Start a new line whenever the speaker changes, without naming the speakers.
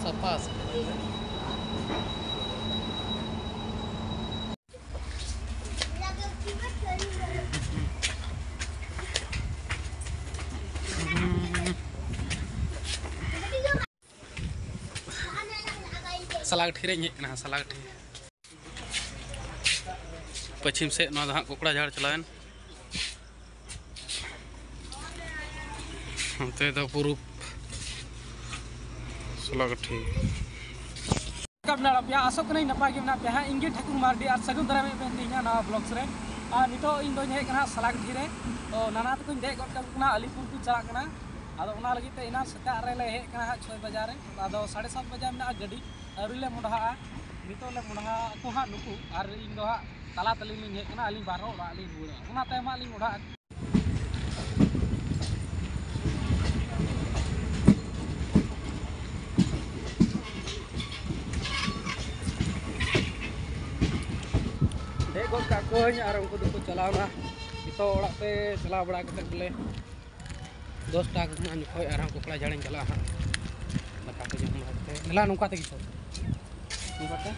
Sapas. Salag ठी रे ना salag ठी पश्चिम से ना कोकड़ा झाड़ चलान ते तो पूर्व salag ठी
कब ना या अशोक नहीं नपा के ना पे हां इंगे ठाकुर मार्डी और सगुन दरा में पेंटिंग ना ब्लॉग्स रे नितो इन दो हे कना salag ठी रे ओ नाना तो कुन दे गट कना अलीपुर को चला कना आदो उना लगी ते इना सता रे ले हे कना 6 बजे रे आदो 7:30 बजे में गाड़ी अरुले मुंडहा नितो ले मुंडहा को हा नुकु और इन दो हा तला तली लिंग हे कना अली बारो अली रुड़ा उना ते मा अली मुंडहा दे गट का को और उनको दुको चलावना नितो ओड़ा पे चला बड़ा के बोले 10 टाक ना खोय आर हम कोकड़ा झाड़ें चला हा लका के जम मेला नुका ते नुका ते